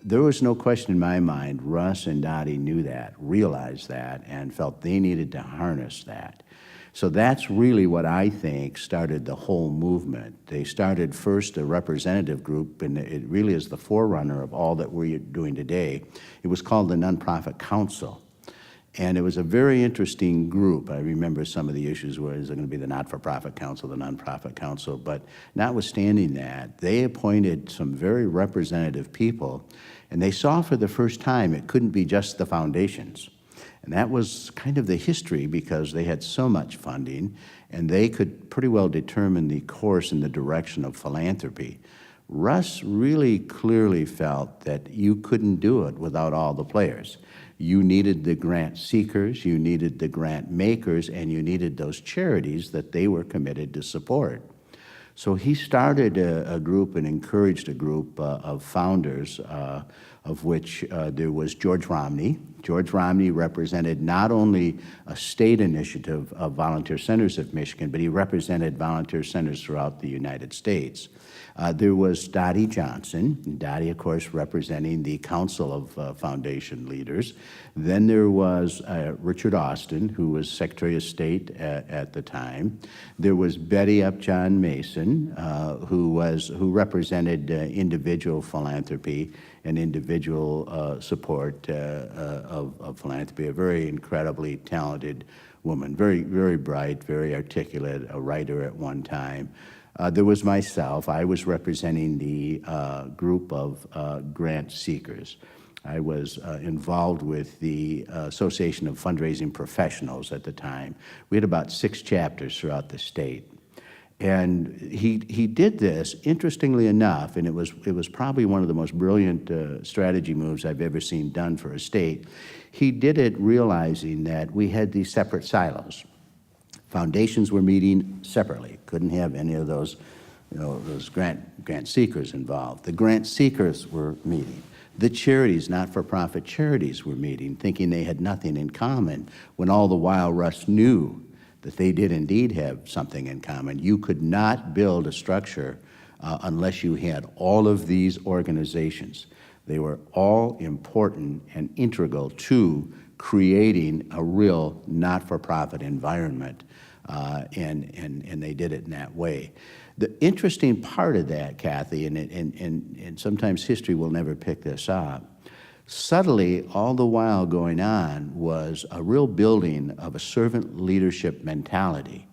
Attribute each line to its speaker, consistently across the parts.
Speaker 1: There was no question in my mind, Russ and Dottie knew that, realized that, and felt they needed to harness that. So that's really what I think started the whole movement. They started first a representative group, and it really is the forerunner of all that we're doing today. It was called the Nonprofit Council. And it was a very interesting group. I remember some of the issues where is it going to be the not-for-profit council, the nonprofit council, but notwithstanding that, they appointed some very representative people, and they saw for the first time it couldn't be just the foundations. And that was kind of the history because they had so much funding, and they could pretty well determine the course and the direction of philanthropy. Russ really clearly felt that you couldn't do it without all the players. You needed the grant seekers, you needed the grant makers, and you needed those charities that they were committed to support. So he started a group and encouraged a group of founders, of which there was George Romney. George Romney represented not only a state initiative of Volunteer Centers of Michigan, but he represented volunteer centers throughout the United States. There was Dottie Johnson, Dottie, of course, representing the Council of Foundation Leaders. Then there was Richard Austin, who was Secretary of State at the time. There was Betty Upjohn Mason, who represented individual philanthropy and individual support of philanthropy, a very incredibly talented woman, very, very bright, very articulate, a writer at one time. There was myself. I was representing the group of grant seekers. I was involved with the Association of Fundraising Professionals at the time. We had about 6 chapters throughout the state. And he did this, interestingly enough, and it was probably one of the most brilliant strategy moves I've ever seen done for a state. He did it realizing that we had these separate silos. Foundations were meeting separately. Couldn't have any of those, those grant seekers involved. The grant seekers were meeting. The charities, not-for-profit charities, were meeting, thinking they had nothing in common, when all the while Russ knew that they did indeed have something in common. You could not build a structure unless you had all of these organizations. They were all important and integral to creating a real not-for-profit environment, and they did it in that way. The interesting part of that, Kathy, and sometimes history will never pick this up, subtly, all the while going on, was a real building of a servant leadership mentality.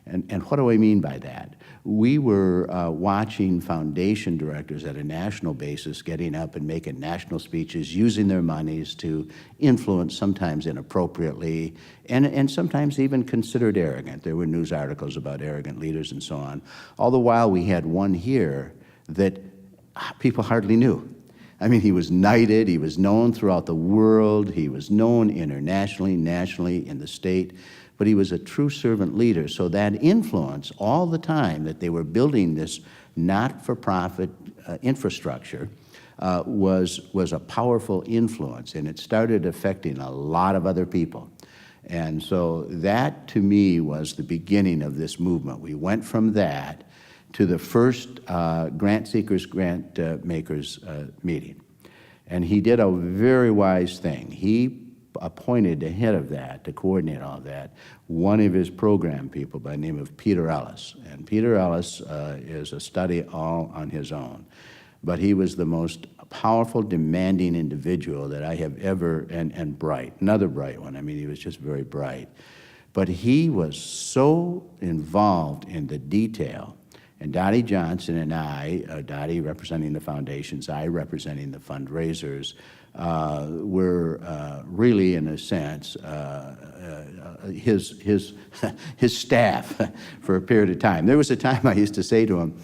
Speaker 1: And what do I mean by that? We were watching foundation directors at a national basis getting up and making national speeches, using their monies to influence, sometimes inappropriately, and sometimes even considered arrogant. There were news articles about arrogant leaders and so on. All the while, we had one here that people hardly knew. I mean, he was knighted, he was known throughout the world, he was known internationally, nationally, in the state, but he was a true servant leader. So that influence, all the time that they were building this not-for-profit infrastructure, was a powerful influence, and it started affecting a lot of other people. And so that, to me, was the beginning of this movement. We went from that to the first grant seekers, grant makers meeting. And he did a very wise thing. He appointed the head of that, to coordinate all that, one of his program people by the name of Peter Ellis. And Peter Ellis is a study all on his own. But he was the most powerful, demanding individual that I have ever, and bright, another bright one. I mean, he was just very bright. But he was so involved in the detail. And Dottie Johnson and I, Dottie representing the foundations, I representing the fundraisers, were really, in a sense, his staff for a period of time. There was a time I used to say to him,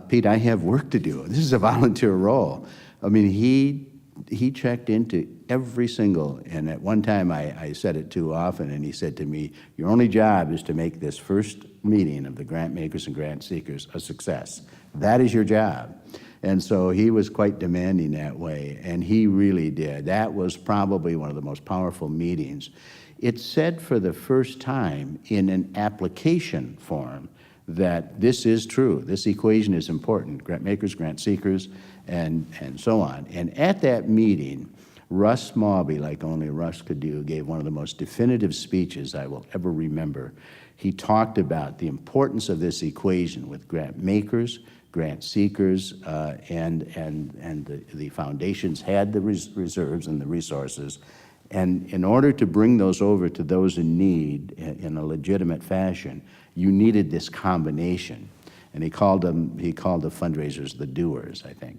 Speaker 1: Pete, I have work to do. This is a volunteer role. I mean, he checked into every single, and at one time I said it too often, and he said to me, your only job is to make this first meeting of the grant makers and grant seekers a success. That is your job. And so he was quite demanding that way, and he really did. That was probably one of the most powerful meetings. It said for the first time in an application form that this is true. This equation is important. Grant makers, grant seekers, and so on. And at that meeting, Russ Mawby, like only Russ could do, gave one of the most definitive speeches I will ever remember. He talked about the importance of this equation with grant makers, grant seekers, and the foundations had the reserves and the resources. And in order to bring those over to those in need in a legitimate fashion, you needed this combination. And he called the fundraisers the doers, I think.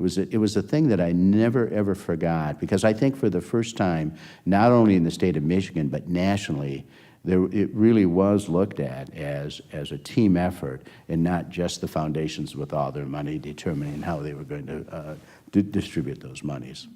Speaker 1: It was a thing that I never, ever forgot, because I think for the first time, not only in the state of Michigan, but nationally, it really was looked at as a team effort, and not just the foundations with all their money determining how they were going to distribute those monies.